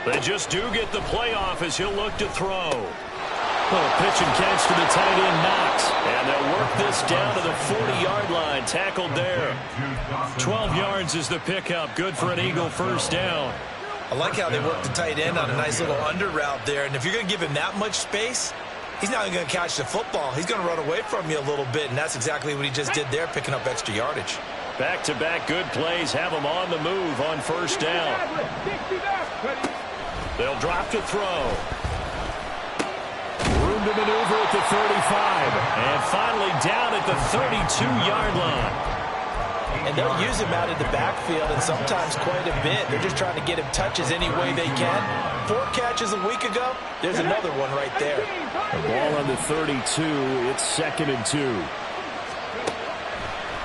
They just do get the playoff as he'll look to throw. Pitch and catch to the tight end, Knox. And they'll work this down to the 40-yard line. Tackled there. 12 yards is the pickup. Good for an Eagle first down. I like how they work the tight end on a nice little under route there. And if you're going to give him that much space, he's not going to catch the football. He's going to run away from you a little bit, and that's exactly what he just did there, picking up extra yardage. Back-to-back good plays have him on the move on first down. They'll drop to throw. Room to maneuver at the 35. And finally down at the 32-yard line. And they'll use him out in the backfield, and sometimes quite a bit. They're just trying to get him touches any way they can. 4 catches a week ago. There's another one right there. The ball on the 32. It's 2nd and 2.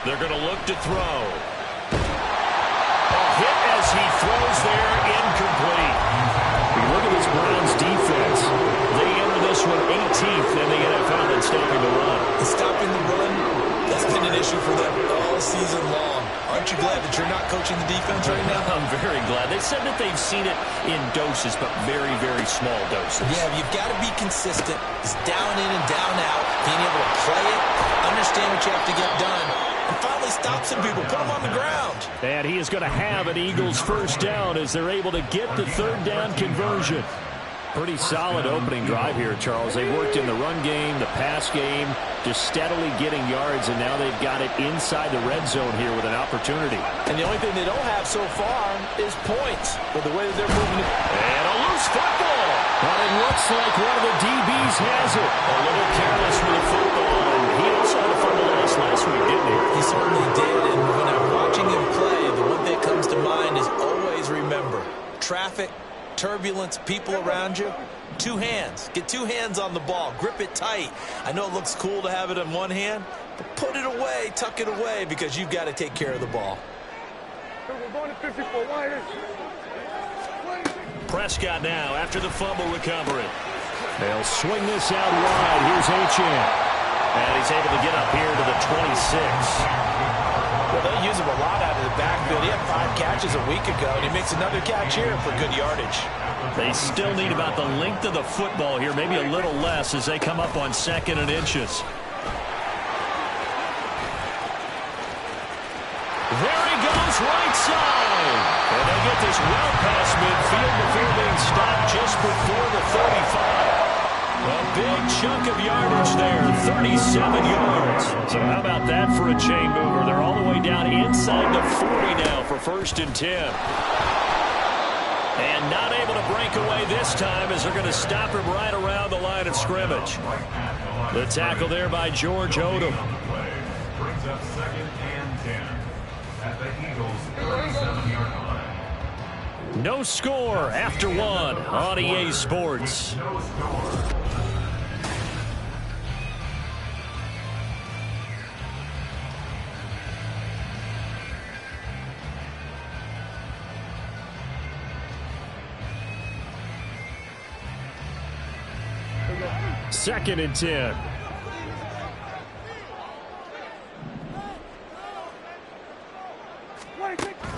They're going to look to throw. A hit as he throws there, incomplete. You look at this Browns defense. They enter this one 18th in the NFL in stopping the run. And stopping the run, that's been an issue for them all season long. Aren't you glad that you're not coaching the defense right now? I'm very glad. They said that they've seen it in doses, but very, very small doses. Yeah, you've got to be consistent. It's down in and down out. Being able to play it, understand what you have to get done, and finally stop some people, put them on the ground. And he is going to have an Eagles first down as they're able to get the 3rd down conversion. Pretty solid opening drive here, Charles. They worked in the run game, the pass game, just steadily getting yards, and now they've got it inside the red zone here with an opportunity. And the only thing they don't have so far is points for the way that they're moving it. And a loose football. But it looks like one of the DBs has it. A little careless with the football, and he also had a fumble loss last week, didn't he? He certainly did, and when I'm watching him play, the one thing that comes to mind is always remember, traffic, turbulence, people around you, 2 hands. Get 2 hands on the ball. Grip it tight. I know it looks cool to have it in one hand, but put it away, tuck it away, because you've got to take care of the ball. Prescott now after the fumble recovery. They'll swing this out wide. Here's Achane. And he's able to get up here to the 26. Well, they'll use him a lot out of the backfield. He had 5 catches a week ago, and he makes another catch here for good yardage. They still need about the length of the football here, maybe a little less as they come up on 2nd and inches. There he goes, right side. And they get this well past midfield before being stopped just before the 35. A big chunk of yardage there, 37 yards. So how about that for a chain mover? They're all the way down inside the 40 now for 1st and 10. And not able to break away this time as they're going to stop him right around the line of scrimmage. The tackle there by George Odom. Brings up 2nd and 10 at the Eagles' 37-yard line. No score after 1 on EA Sports. No score. Second and 10.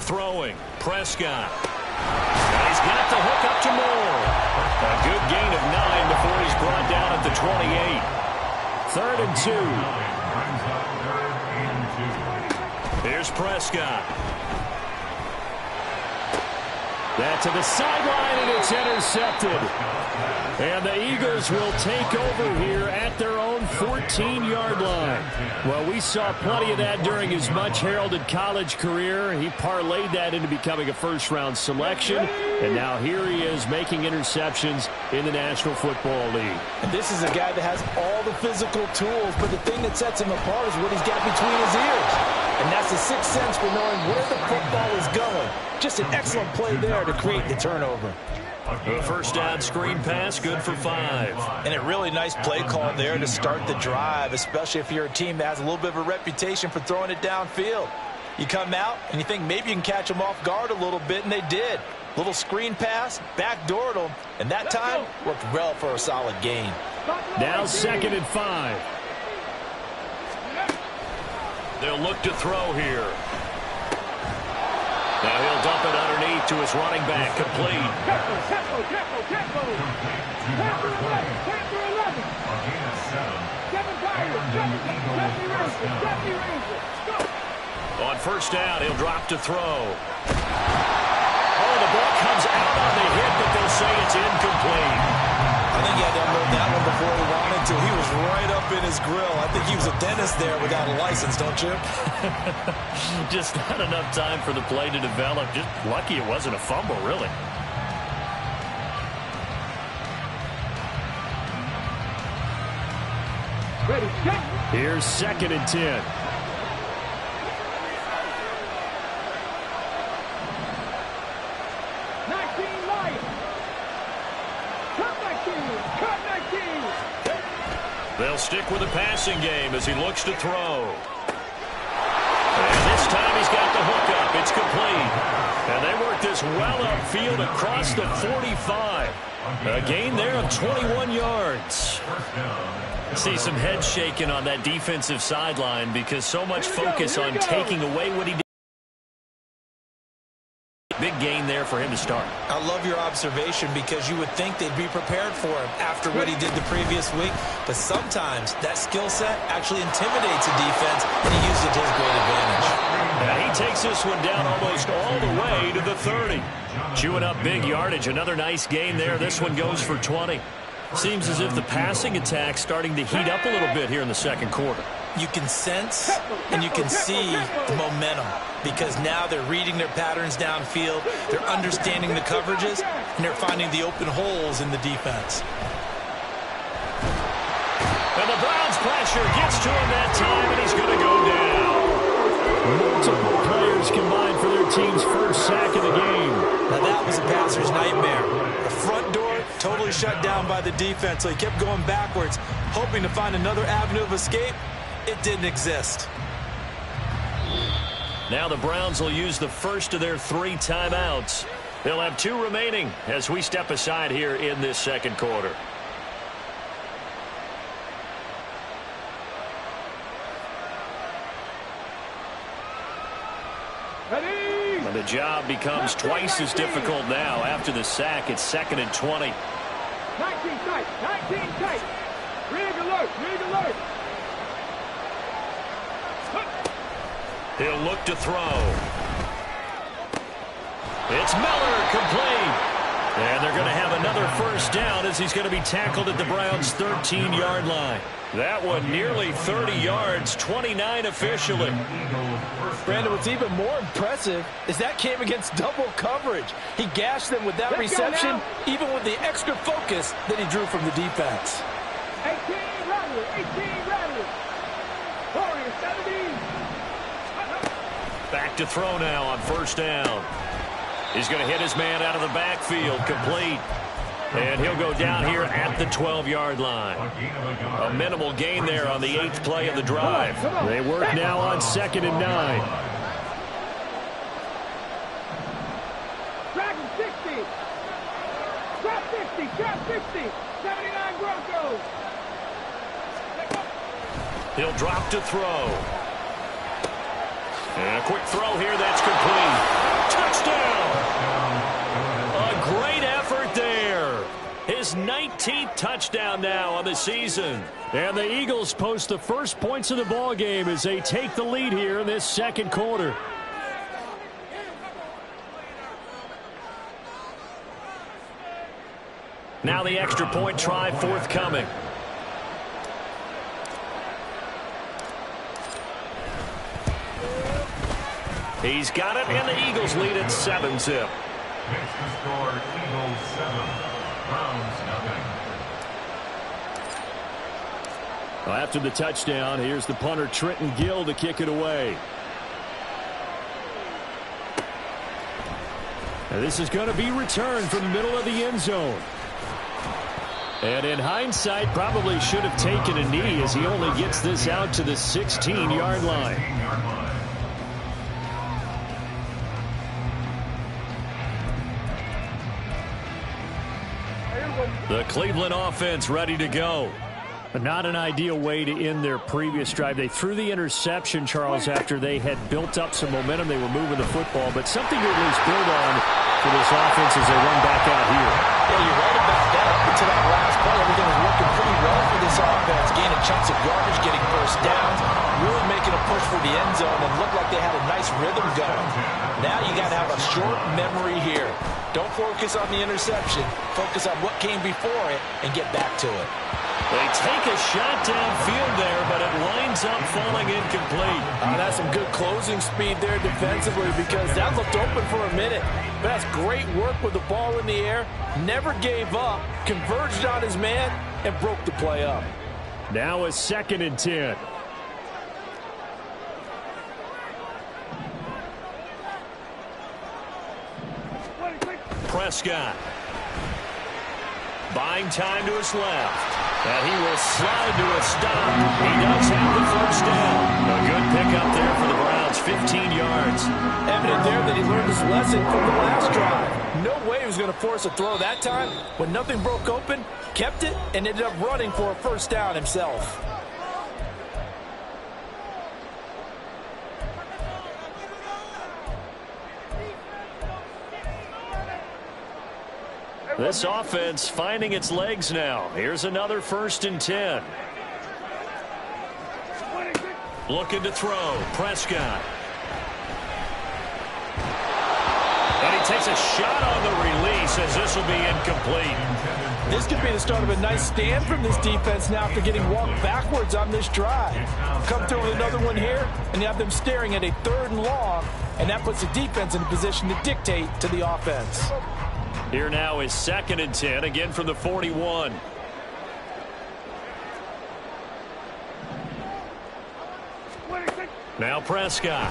Throwing, Prescott. And he's got the hook up to Moore. A good gain of 9 before he's brought down at the 28. 3rd and 2. Here's Prescott. That to the sideline, and it's intercepted. And the Eagles will take over here at their own 14-yard line. Well, we saw plenty of that during his much-heralded college career. He parlayed that into becoming a first-round selection. And now here he is making interceptions in the National Football League. And this is a guy that has all the physical tools, but the thing that sets him apart is what he's got between his ears. And that's the sixth sense for knowing where the football is going. Just an excellent play there to create the turnover. The first down screen pass, good for 5. And a really nice play call there to start the drive, especially if you're a team that has a little bit of a reputation for throwing it downfield. You come out and you think maybe you can catch them off guard a little bit, and they did. Little screen pass, backdoored them, and that time worked well for a solid gain. Now 2nd and 5. They'll look to throw here. drop it underneath to his running back. Complete. On first down, he'll drop to throw. Oh, the ball comes out on the hit, but they'll say it's incomplete. I think he had to unload that one before he wanted to. He was right up in his grill. I think he was a dentist there without a license, don't you? Just not enough time for the play to develop. Just lucky it wasn't a fumble, really. Here's 2nd and 10. They'll stick with the passing game as he looks to throw. And this time he's got the hook up. It's complete. And they work this well upfield across the 45. A gain there of 21 yards. See some head shaking on that defensive sideline because so much focus on taking away what he did. Big gain there for him to start. I love your observation because you would think they'd be prepared for him after what he did the previous week. But sometimes that skill set actually intimidates a defense, and he used it to his great advantage. And he takes this one down almost all the way to the 30. Chewing up big yardage. Another nice gain there. This one goes for 20. Seems as if the passing attack's starting to heat up a little bit here in the second quarter. You can sense and you can see the momentum because now they're reading their patterns downfield, they're understanding the coverages, and they're finding the open holes in the defense. And the Browns pressure gets to him that time, and he's going to go down. Multiple players combined for their team's first sack of the game. Now that was a passer's nightmare. The front door totally shut down by the defense, so he kept going backwards, hoping to find another avenue of escape. It didn't exist. Now the Browns will use the first of their 3 timeouts. They'll have 2 remaining as we step aside here in this second quarter. And the job becomes twice as difficult now. After the sack, it's 2nd and 20. 19 tight, 19 tight. Rig alert, rig alert. He'll look to throw. It's Miller, complete. And they're going to have another first down as he's going to be tackled at the Browns' 13-yard line. That one nearly 30 yards, 29 officially. Brandon, what's even more impressive is that came against double coverage. He gashed them with that reception, even with the extra focus that he drew from the defense. 18 Rattler, 18 Rattler. 17. Back to throw now on first down. He's going to hit his man out of the backfield, complete. And he'll go down here at the 12-yard line. A minimal gain there on the 8th play of the drive. They work now on 2nd and 9. Dragon 60. Drop 50, drop 50. 79 Broncos. He'll drop to throw. And a quick throw here that's complete. Touchdown! A great effort there. His 19th touchdown now on the season. And the Eagles post the first points of the ball game as they take the lead here in this second quarter. Now the extra point try forthcoming. He's got it, and the Eagles lead at 7-zip. Makes the score Eagles 7, Browns nothing. Well, after the touchdown, here's the punter Trenton Gill to kick it away. And this is going to be returned from the middle of the end zone. And in hindsight, probably should have taken a knee as he only gets this out to the 16-yard line. The Cleveland offense ready to go. Not an ideal way to end their previous drive. They threw the interception, Charles, after they had built up some momentum. They were moving the football, but something to at least build on for this offense as they run back out here. Yeah, you're right about that. Up until that last play, everything was working pretty well for this offense. Gaining chunks of yardage, getting first downs, really making a push for the end zone, and looked like they had a nice rhythm going. Now you got to have a short memory here. Don't focus on the interception. Focus on what came before it and get back to it. They take a shot downfield there, but it winds up falling incomplete. That's some good closing speed there defensively because that looked open for a minute. That's great work with the ball in the air. Never gave up, converged on his man, and broke the play up. Now a 2nd and 10. Prescott. Buying time to his left. And he will slide to a stop. He does have the first down. A good pickup there for the Browns, 15 yards. Evident there that he learned his lesson from the last drive. No way he was going to force a throw that time. When nothing broke open, kept it, and ended up running for a first down himself. This offense finding its legs now. Here's another 1st and 10. Looking to throw. Prescott. And he takes a shot on the release as this will be incomplete. This could be the start of a nice stand from this defense now after getting walked backwards on this drive. Come through with another one here, and you have them staring at a 3rd and long, and that puts the defense in a position to dictate to the offense. Here now is 2nd and 10, again from the 41. Now Prescott.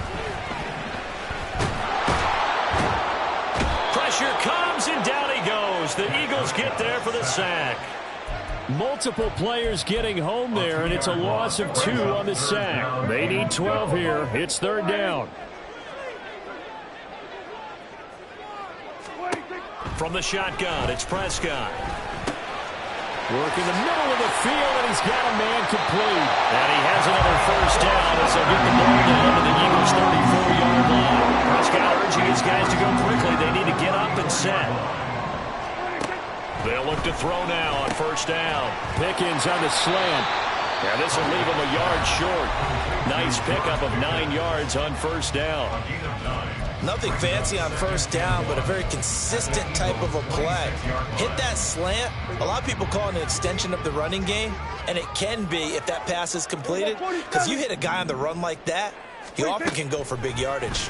Pressure comes, and down he goes. The Eagles get there for the sack. Multiple players getting home there, and it's a loss of 2 on the sack. They need 12 here. It's 3rd down. From the shotgun, it's Prescott. Working the middle of the field, and he's got a man complete. And he has another first down as they'll get the ball down to the Eagles' 34-yard line. Prescott urging his guys to go quickly. They need to get up and set. They'll look to throw now on 1st down. Pickens on the slant. And this will leave him a yard short. Nice pickup of 9 yards on 1st down. Nothing fancy on 1st down, but a very consistent type of a play. Hit that slant. A lot of people call it an extension of the running game, and it can be if that pass is completed, because you hit a guy on the run like that, he often can go for big yardage.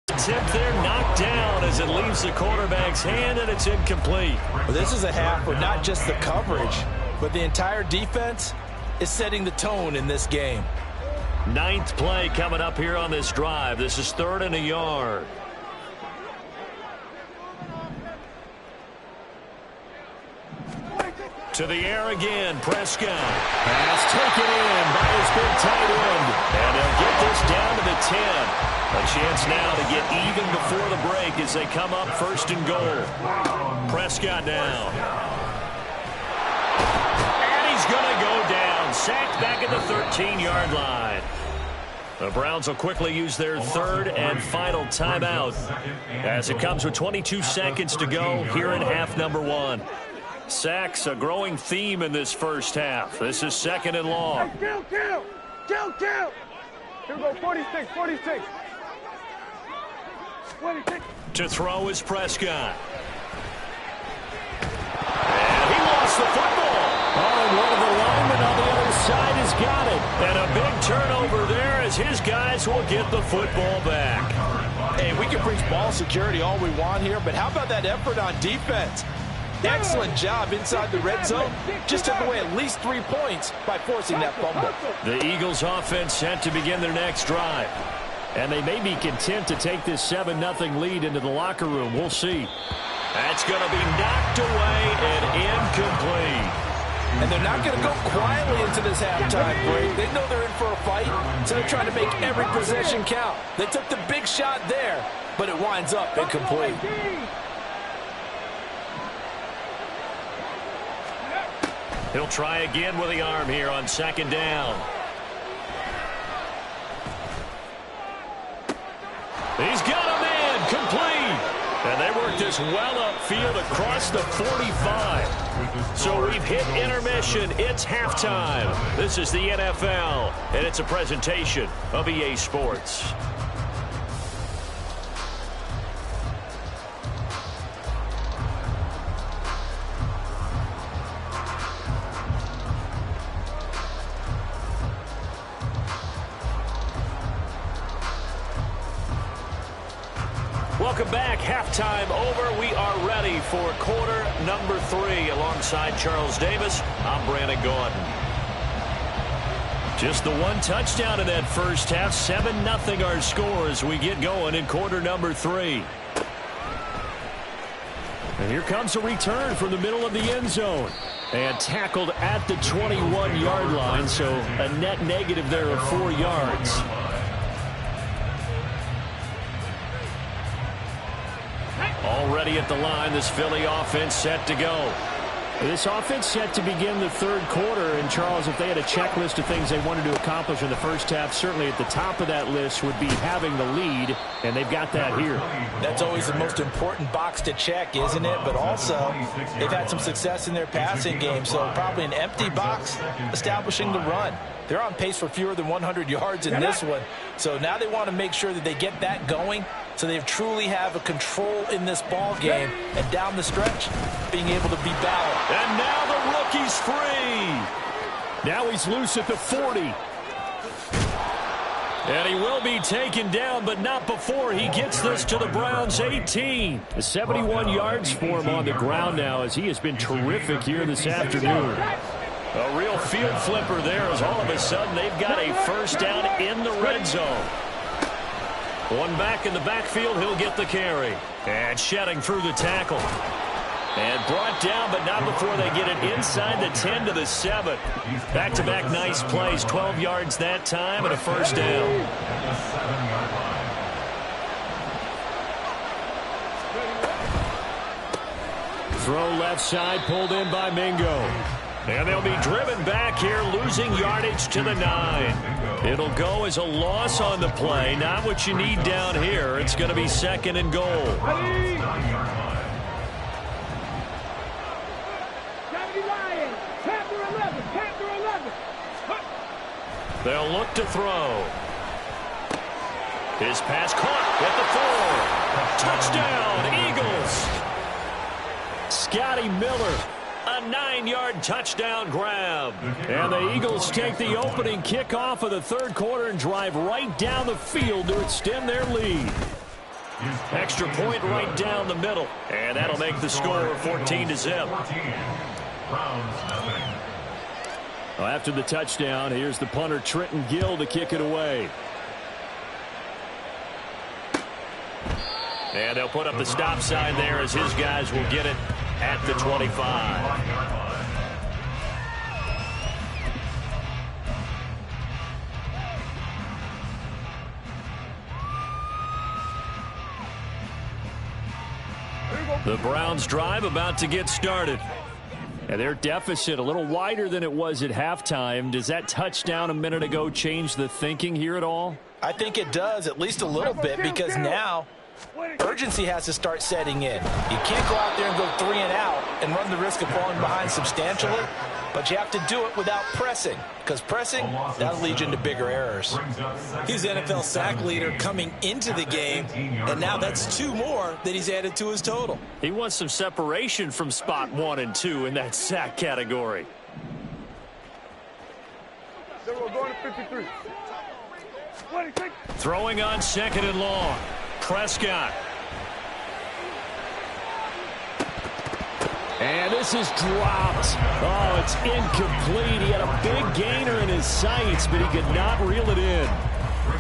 Tip there, knocked down as it leaves the quarterback's hand, and it's incomplete. Well, this is a half where not just the coverage, but the entire defense is setting the tone in this game. 9th play coming up here on this drive. This is 3rd and a yard. To the air again, Prescott. Pass taken in by his big tight end. And they'll get this down to the 10. A chance now to get even before the break as they come up 1st and goal. Prescott now. And he's going to go down. Sacked back at the 13-yard line. The Browns will quickly use their 3rd and final timeout as it comes with 22 seconds to go here in half number 1. Sacks, a growing theme in this first half. This is 2nd and long. Kill! Here we go, 46. 26. To throw is Prescott. And he lost the football. Oh, and one of the linemen on the other side has got it. And a big turnover there as his guys will get the football back. Hey, we can preach ball security all we want here, but how about that effort on defense? Excellent job inside the red zone. Just took away at least 3 points by forcing that fumble. The Eagles offense set to begin their next drive. And they may be content to take this 7-0 lead into the locker room. We'll see. That's going to be knocked away and incomplete. And they're not going to go quietly into this halftime break. They know they're in for a fight, so they're trying to make every possession count. They took the big shot there, but it winds up incomplete. He'll try again with the arm here on second down. He's got a man complete. And they work this well upfield across the 45. So we've hit intermission. It's halftime. This is the NFL, and it's a presentation of EA Sports. Welcome back. Halftime over. We are ready for quarter number 3. Alongside Charles Davis, I'm Brandon Gaudin. Just the one touchdown in that first half. 7-0 our score as we get going in quarter number 3. And here comes a return from the middle of the end zone. And tackled at the 21-yard line, so a net negative there of 4 yards. Already at the line, this Philly offense set to go. This offense set to begin the third quarter. And, Charles, if they had a checklist of things they wanted to accomplish in the first half, certainly at the top of that list would be having the lead, and they've got that here. That's always the most important box to check, isn't it? But also, they've had some success in their passing game, so probably an empty box establishing the run. They're on pace for fewer than 100 yards in this one. So now they want to make sure that they get that going so they truly have a control in this ball game. And down the stretch, being able to be balanced. And now the rookie's free. Now he's loose at the 40. And he will be taken down, but not before he gets this to the Browns' 18. 71 yards for him on the ground now as he has been terrific here this afternoon. A real field flipper there as all of a sudden they've got a first down in the red zone. One back in the backfield, he'll get the carry. And shedding through the tackle. And brought down, but not before they get it inside the 10 to the 7. Back-to-back nice plays, 12 yards that time and a first down. Throw left side, pulled in by Mingo. And they'll be driven back here, losing yardage to the 9. It'll go as a loss on the play. Not what you need down here. It's going to be second and goal. They'll look to throw. His pass caught at the 4. Touchdown, Eagles. Scotty Miller. A 9-yard touchdown grab. And the Eagles take the opening kickoff of the third quarter and drive right down the field to extend their lead. Extra point right down the middle. And that'll make the score 14-0. Well, after the touchdown, here's the punter Trenton Gill to kick it away. And they'll put up the stop sign there as his guys will get it at the 25. The Browns drive about to get started. And their deficit a little wider than it was at halftime. Does that touchdown a minute ago change the thinking here at all? I think it does, at least a little bit, because now urgency has to start setting in. You can't go out there and go 3 and out and run the risk of falling behind substantially, but you have to do it without pressing, because pressing, that'll lead you into bigger errors. He's NFL sack leader coming into the game, and now that's 2 more that he's added to his total. He wants some separation from spot 1 and 2 in that sack category. Then we're going to 53. 26. Throwing on second and long. Prescott. And this is dropped. Oh, it's incomplete. He had a big gainer in his sights, but he could not reel it in.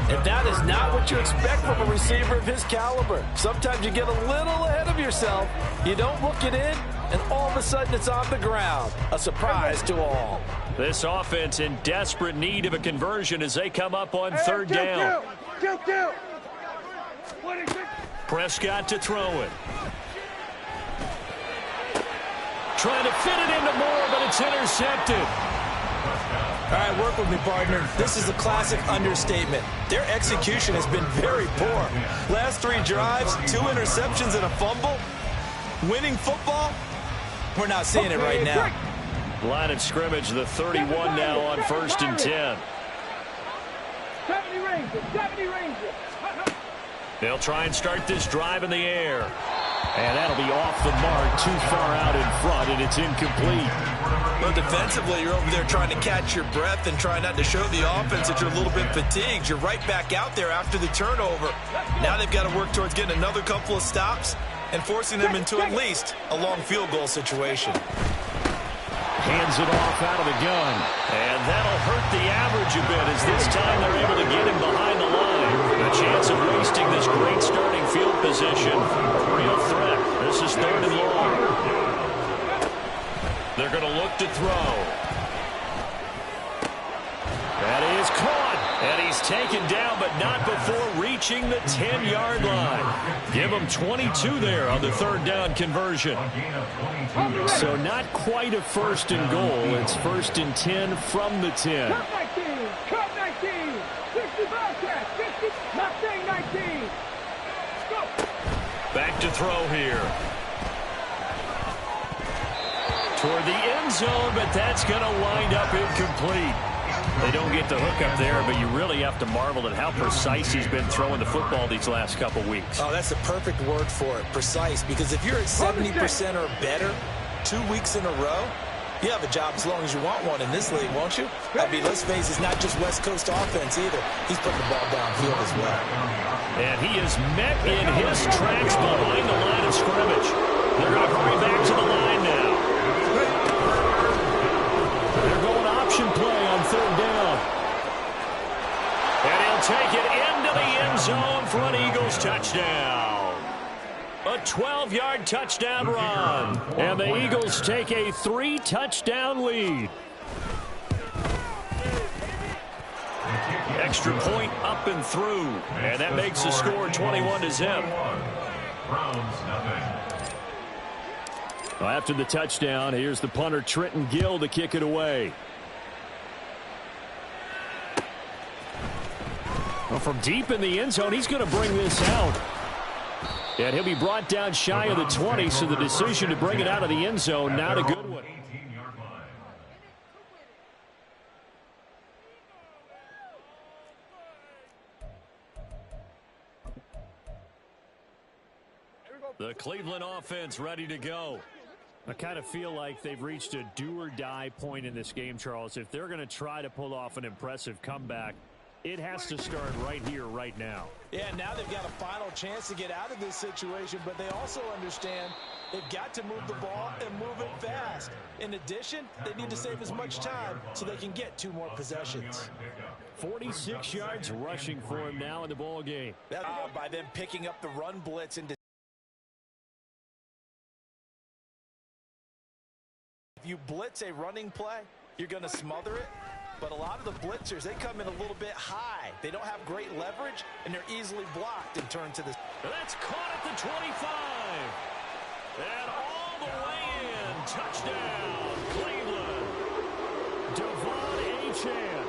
And that is not what you expect from a receiver of his caliber. Sometimes you get a little ahead of yourself. You don't look it in, and all of a sudden it's on the ground. A surprise to all. This offense in desperate need of a conversion as they come up on third down. Kill. Prescott to throw it. trying to fit it into Moore, but it's intercepted. All right, work with me, partner. This is a classic understatement. Their execution has been very poor. Last 3 drives, 2 interceptions and a fumble. Winning football? We're not seeing it right now. Line of scrimmage, the 31 now on 1st and 10. 70 Rangers, 70 Rangers. They'll try and start this drive in the air. And that'll be off the mark, too far out in front, and it's incomplete. Well, defensively, you're over there trying to catch your breath and trying not to show the offense that you're a little bit fatigued. You're right back out there after the turnover. Now they've got to work towards getting another couple of stops and forcing them into at least a long field goal situation. Hands it off out of the gun. And that'll hurt the average a bit as this time they're able to get him behind the line. The chance of wasting this great starting field position. Real threat. This is 3rd and long. They're going to look to throw. That is caught. And he's taken down, but not before reaching the 10-yard line. Give him 22 there on the 3rd down conversion. So not quite a 1st and goal. It's 1st and 10 from the 10. Cut 19, cut 19. 60 Bobcats, 50, Mustang 19. Go. Back to throw here. Toward the end zone, but that's going to wind up incomplete. They don't get the hook up there, but you really have to marvel at how precise he's been throwing the football these last couple weeks. Oh, that's the perfect word for it, precise, because if you're at 70% or better 2 weeks in a row, you have a job as long as you want one in this league, won't you? I mean, let's face it, it's not just West Coast offense either. He's putting the ball downfield as well. And he is met in his tracks behind the line of scrimmage. They're going to hurry back to the line now. They're going option play on 3rd down. And he'll take it into the end zone for an Eagles touchdown. A 12-yard touchdown run. And the Eagles take a 3-touchdown lead. Extra point up and through. And that makes the score 21-0. Well, after the touchdown, here's the punter, Trenton Gill, to kick it away. Well, from deep in the end zone, he's going to bring this out. And he'll be brought down shy of the 20, so the decision to bring it out of the end zone, not a good one. The Cleveland offense ready to go. I kind of feel like they've reached a do-or-die point in this game, Charles. If they're going to try to pull off an impressive comeback, it has to start right here, right now. Yeah, now they've got a final chance to get out of this situation, but they also understand they've got to move the ball and move it fast. In addition, they need to save as much time so they can get 2 more possessions. 46 yards rushing for him now in the ball game. By them picking up the run blitz into if you blitz a running play, you're going to smother it. But a lot of the blitzers, they come in a little bit high. They don't have great leverage, and they're easily blocked and turned to the... That's caught at the 25. And all the way in. Touchdown, Cleveland. Devon Achane,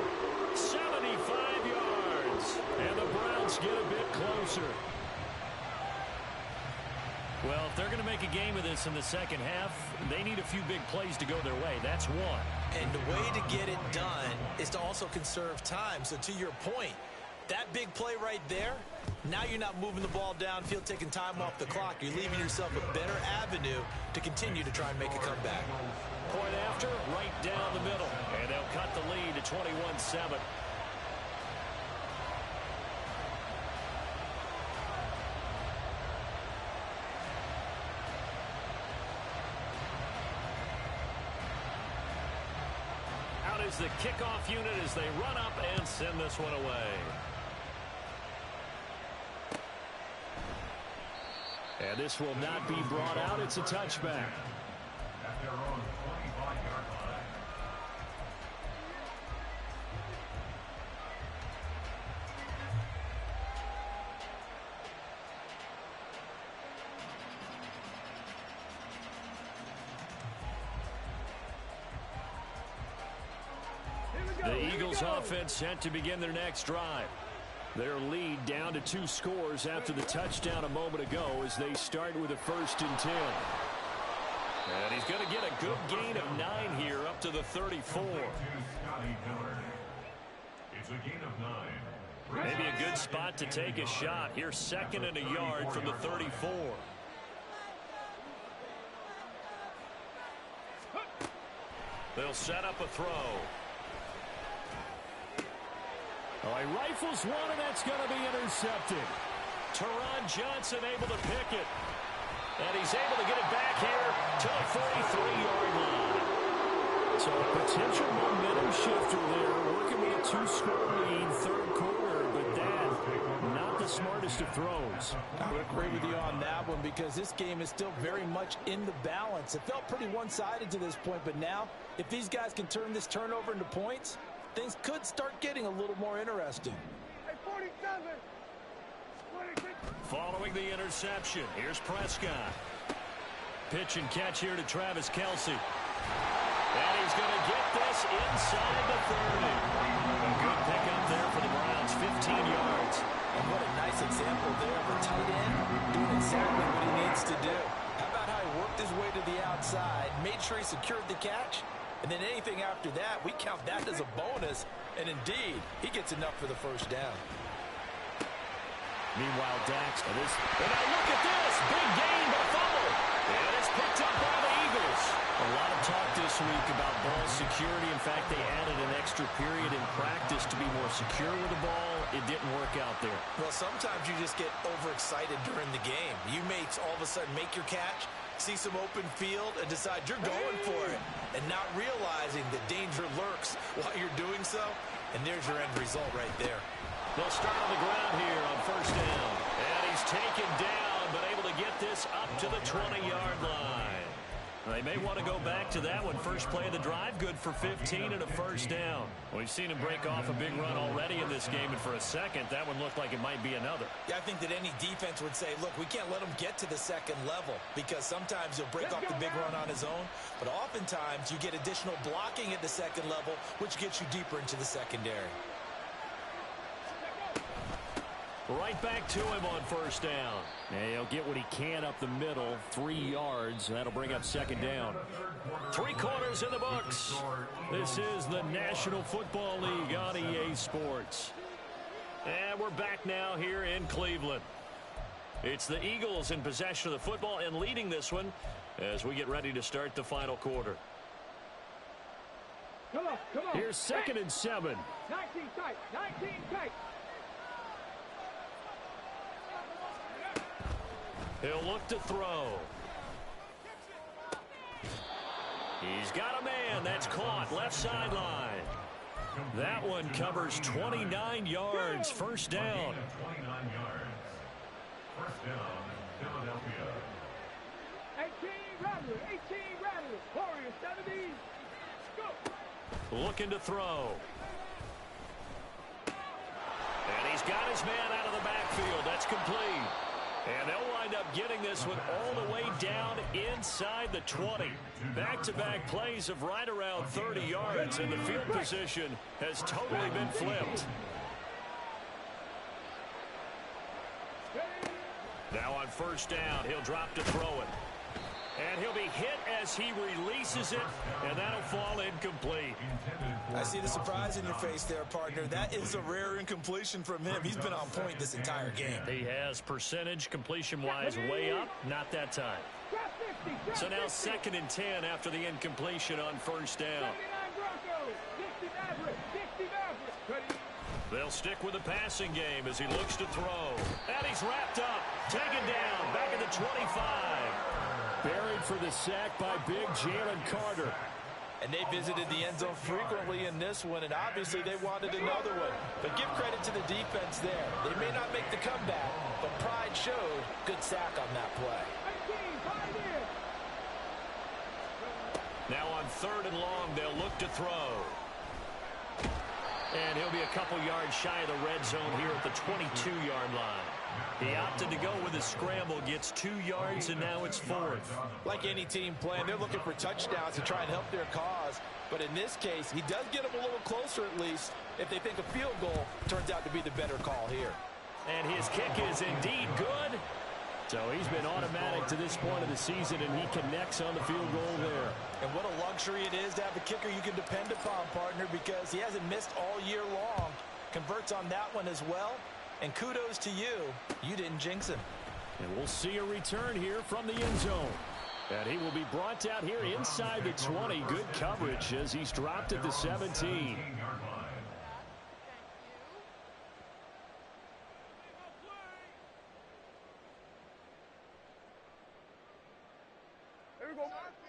75 yards. And the Browns get a bit closer. Well, if they're going to make a game of this in the second half, they need a few big plays to go their way. That's one. And the way to get it done is to also conserve time. So to your point, that big play right there, now you're not moving the ball downfield, taking time off the clock. You're leaving yourself a better avenue to continue to try and make a comeback. Point after, right down the middle. And they'll cut the lead to 21-7. Is the kickoff unit as they run up and send this one away. And this will not be brought out. It's a touchback. At their own 25-yard line. Eagles offense set to begin their next drive. Their lead down to 2 scores after the touchdown a moment ago as they start with a 1st and 10. And he's going to get a good gain of 9 here up to the 34. It's a gain of 9. Maybe a good spot to take a shot. Here's 2nd and a yard from the 34. They'll set up a throw. Oh, he rifles one, and that's going to be intercepted. Teron Johnson able to pick it. And he's able to get it back here to the 43-yard line. So a potential momentum shifter there, working with a 2-score lead, 3rd quarter, but that, not the smartest of throws. I would agree with you on that one because this game is still very much in the balance. It felt pretty one-sided to this point, but now, if these guys can turn this turnover into points, things could start getting a little more interesting. Hey, 47. 26. Following the interception, here's Prescott. Pitch and catch here to Travis Kelce. And he's going to get this inside the 30. A good pickup there for the Browns, 15 yards. And what a nice example there of a tight end doing exactly what he needs to do. How about how he worked his way to the outside, made sure he secured the catch, and then anything after that, we count that as a bonus. And indeed, he gets enough for the 1st down. Meanwhile, Dax, and now look at this. Big gain, but fumble. And it's picked up by the Eagles. A lot of talk this week about ball security. In fact, they added an extra period in practice to be more secure with the ball. It didn't work out there. Well, sometimes you just get overexcited during the game. You may all of a sudden make your catch, see some open field, and decide you're going for it, and not realizing that danger lurks while you're doing so. And there's your end result right there. They'll start on the ground here on 1st down. And he's taken down, but able to get this up to the 20-yard line. They may want to go back to that one. First play of the drive, good for 15 and a 1st down. We've seen him break off a big run already in this game, and for a second, that one looked like it might be another. Yeah, I think that any defense would say, look, we can't let him get to the 2nd level because sometimes he'll break off the big run on his own, but oftentimes you get additional blocking at the 2nd level, which gets you deeper into the secondary. Right back to him on 1st down. And he'll get what he can up the middle, 3 yards. That'll bring up 2nd down. 3 quarters in the books. This is the National Football League on EA Sports. And we're back now here in Cleveland. It's the Eagles in possession of the football and leading this one as we get ready to start the final quarter. Come on. Here's 2nd and 7. 19 tight. 19 tight. He'll look to throw. He's got a man. That's caught. Left sideline. That one covers 29 yards. 1st down. 29 yards. 1st down, Philadelphia. 18 Rattlers. Warriors 70. Go. Looking to throw. And he's got his man out of the backfield. That's complete. And they'll wind up getting this one all the way down inside the 20. Back-to-back plays of right around 30 yards, and the field position has totally been flipped. Now on 1st down, he'll drop to throw it. And he'll be hit as he releases it, and that'll fall incomplete. I see the surprise in your face there, partner. That is a rare incompletion from him. He's been on point this entire game. He has percentage completion-wise way up, not that time. So now 2nd and 10 after the incompletion on 1st down. They'll stick with the passing game as he looks to throw. And he's wrapped up, taken down, back at the 25. Buried for the sack by big Jalen Carter. And they visited the end zone frequently in this one, and obviously they wanted another one. But give credit to the defense there. They may not make the comeback, but pride showed. Good sack on that play. Now on 3rd and long, they'll look to throw. And he'll be a couple yards shy of the red zone here at the 22-yard line. He opted to go with a scramble, gets 2 yards, and now it's 4th. Like any team playing, they're looking for touchdowns to try and help their cause. But in this case, he does get them a little closer at least, if they think a field goal turns out to be the better call here. And his kick is indeed good. So he's been automatic to this point of the season, and he connects on the field goal there. And what a luxury it is to have a kicker you can depend upon, partner, because he hasn't missed all year long. Converts on that one as well. And kudos to you. You didn't jinx him. And we'll see a return here from the end zone. And he will be brought down here inside the 20. Good coverage as he's dropped at the 17.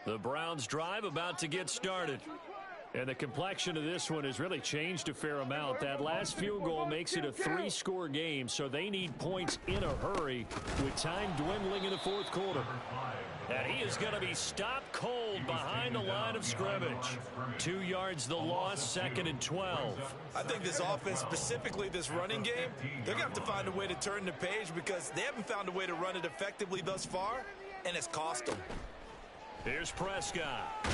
The Browns drive about to get started. And the complexion of this one has really changed a fair amount. That last field goal makes it a 3-score game, so they need points in a hurry with time dwindling in the fourth quarter. And he is going to be stopped cold behind the line of scrimmage. 2 yards the loss, 2nd and 12. I think this offense, specifically this running game, they're going to have to find a way to turn the page because they haven't found a way to run it effectively thus far, and it's cost them. Here's Prescott.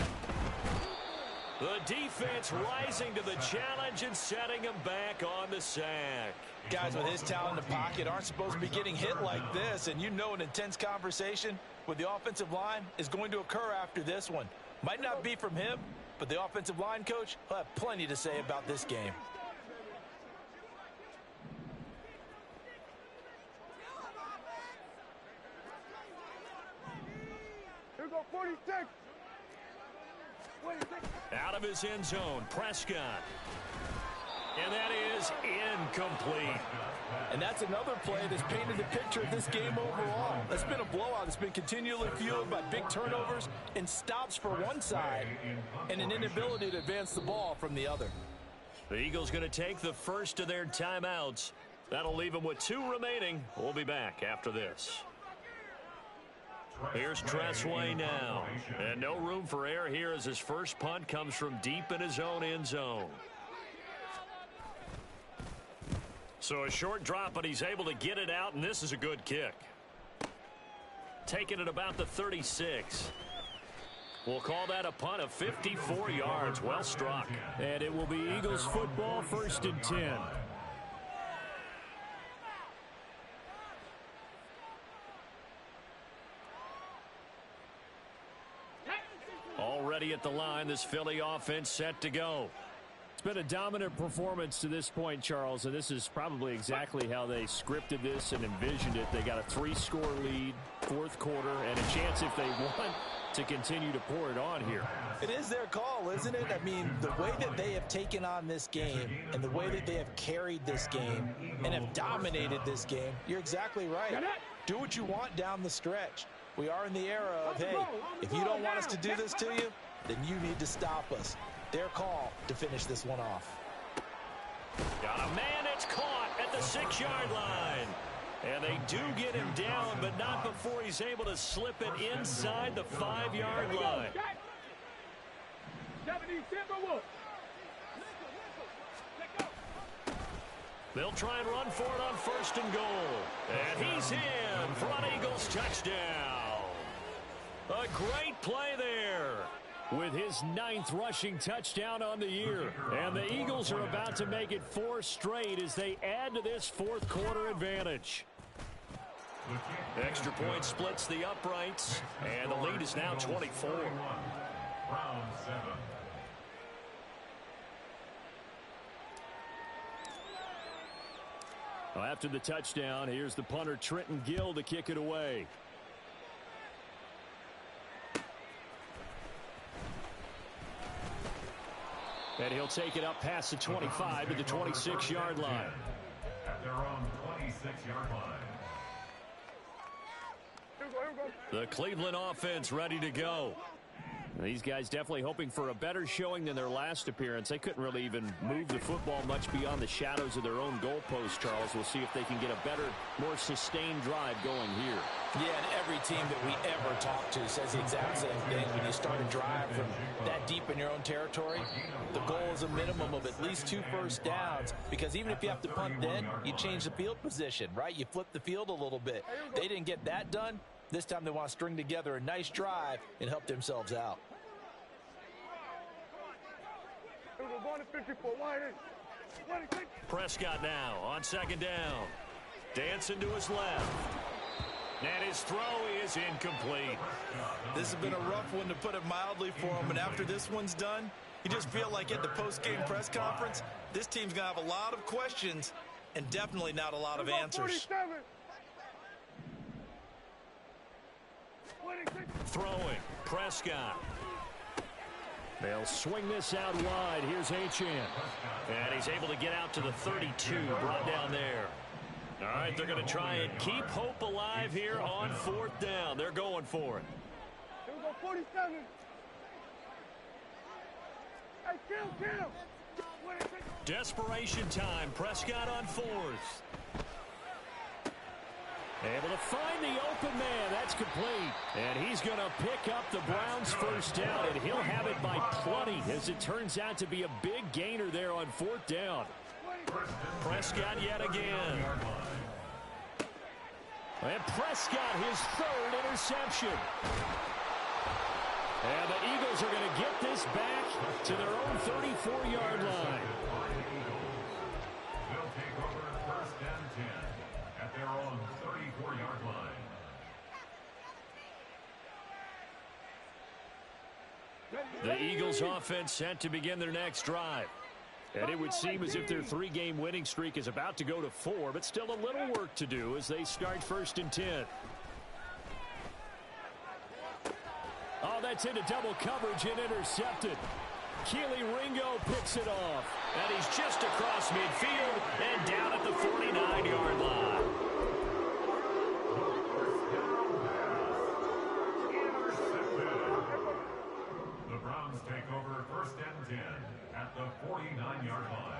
The defense rising to the challenge and setting him back on the sack. Guys with his talent in the pocket aren't supposed to be getting hit like this, and you know an intense conversation with the offensive line is going to occur after this one. Might not be from him, but the offensive line coach will have plenty to say about this game. Here we go, 46. Out of his end zone, Prescott. And that is incomplete. And that's another play that's painted the picture of this game overall. That's been a blowout. It's been continually fueled by big turnovers and stops for one side and an inability to advance the ball from the other. The Eagles going to take the first of their timeouts. That'll leave them with 2 remaining. We'll be back after this. Here's Tressway now. And no room for error here as his first punt comes from deep in his own end zone. So a short drop, but he's able to get it out, and this is a good kick. Taking it about the 36. We'll call that a punt of 54 yards. Well struck. And it will be Eagles football, 1st and 10. Already at the line, this Philly offense set to go. It's been a dominant performance to this point, Charles, and this is probably exactly how they scripted this and envisioned it. They got a 3-score lead, fourth quarter, and a chance if they want to continue to pour it on here. It is their call, isn't it? I mean, the way that they have taken on this game and the way that they have carried this game and have dominated this game, you're exactly right. Do what you want down the stretch. We are in the era of, hey, if you don't want us to do this to you, then you need to stop us. Their call to finish this one off. Got a man that's caught at the 6-yard line. And they do get him down, but not before he's able to slip it inside the 5-yard line. They'll try and run for it on 1st and goal. And he's in for an Eagles touchdown. A great play there with his 9th rushing touchdown on the year. And the Eagles are about to make it 4 straight as they add to this fourth quarter advantage. Extra point splits the uprights, and the lead is now 24. Round 7. Well, after the touchdown, here's the punter Trenton Gill to kick it away. And he'll take it up past the 25 to the 26-yard line. At their own 26-yard line. The Cleveland offense ready to go. These guys definitely hoping for a better showing than their last appearance. They couldn't really even move the football much beyond the shadows of their own goalpost, Charles. We'll see if they can get a better, more sustained drive going here. Yeah, and every team that we ever talk to says the exact same thing. When you start a drive from that deep in your own territory, the goal is a minimum of at least 2 first downs, because even if you have to punt then, you change the field position, right? You flip the field a little bit. They didn't get that done. This time they want to string together a nice drive and help themselves out. We're going to 54 line. Prescott now on second down. Dancing to his left. And his throw is incomplete. This has been a rough one, to put it mildly, for him. And after this one's done, you just feel like at the post-game press conference, this team's going to have a lot of questions and definitely not a lot of answers. Throwing. Prescott. They'll swing this out wide. Here's Achane. And he's able to get out to the 32, brought down there. All right, they're going to try and keep hope alive here on fourth down. They're going for it. Here we go, 47. Hey, kill. Desperation time. Prescott on fourth. Able to find the open man. That's complete. And he's going to pick up the Browns' first down, and he'll have it by plenty, as it turns out to be a big gainer there on fourth down. Prescott yet again. And Prescott, his third interception. And the Eagles are going to get this back to their own 34-yard line. They'll take over first and 10 at their own 34-yard line. The Eagles offense set to begin their next drive. And it would seem as if their 3-game winning streak is about to go to 4, but still a little work to do as they start first and 10. Oh, that's into double coverage and intercepted. Keely Ringo picks it off. And he's just across midfield and down at the 49-yard line. The Browns take over first and 10 at the 49-yard line.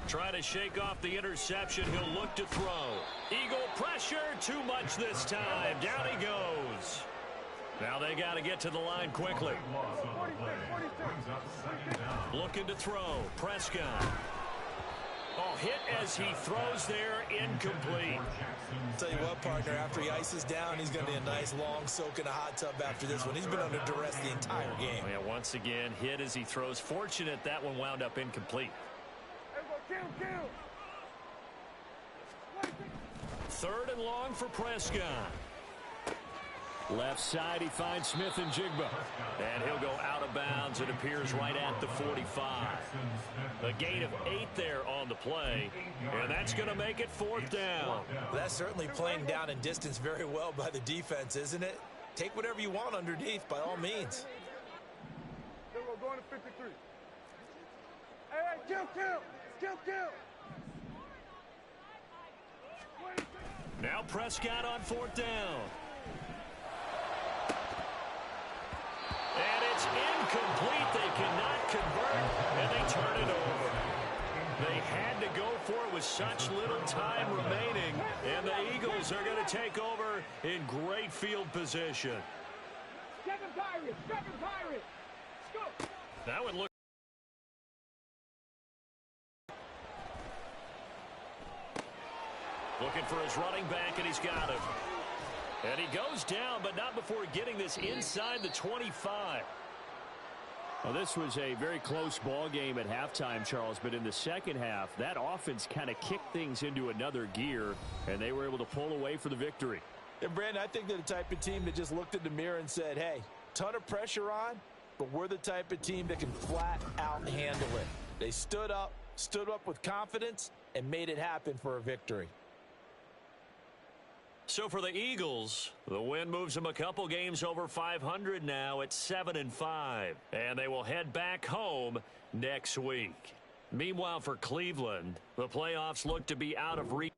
Trying to shake off the interception. He'll look to throw. Eagle pressure. Too much this time. Down he goes. Now they got to get to the line quickly. Loss on the play brings up second down. Looking to throw. Prescott. Oh, hit as he throws there. Incomplete. Tell you what, partner, after he ices down, he's going to be a nice long soak in a hot tub after this one. He's been under duress the entire game. Yeah, once again, hit as he throws. Fortunate that one wound up incomplete. Kill. Third and long for Prescott. Left side, he finds Smith and Jigba. And he'll go out of bounds. It appears right at the 45. A gain of 8 there on the play. And that's going to make it fourth down. That's certainly playing down in distance very well by the defense, isn't it? Take whatever you want underneath, by all means. Then we're going to 53. Hey, kill. Now Prescott on fourth down. And it's incomplete. They cannot convert, and they turn it over. They had to go for it with such little time remaining, and the Eagles are going to take over in great field position. Seven Pirates. Go. That would look. Looking for his running back, and he's got him. And he goes down, but not before getting this inside the 25. Well, this was a very close ball game at halftime, Charles, but in the second half, that offense kind of kicked things into another gear, and they were able to pull away for the victory. And, Brandon, I think they're the type of team that just looked in the mirror and said, hey, ton of pressure on, but we're the type of team that can flat out handle it. They stood up with confidence, and made it happen for a victory. So for the Eagles, the win moves them a couple games over 500 now at 7-5. And they will head back home next week. Meanwhile, for Cleveland, the playoffs look to be out of reach.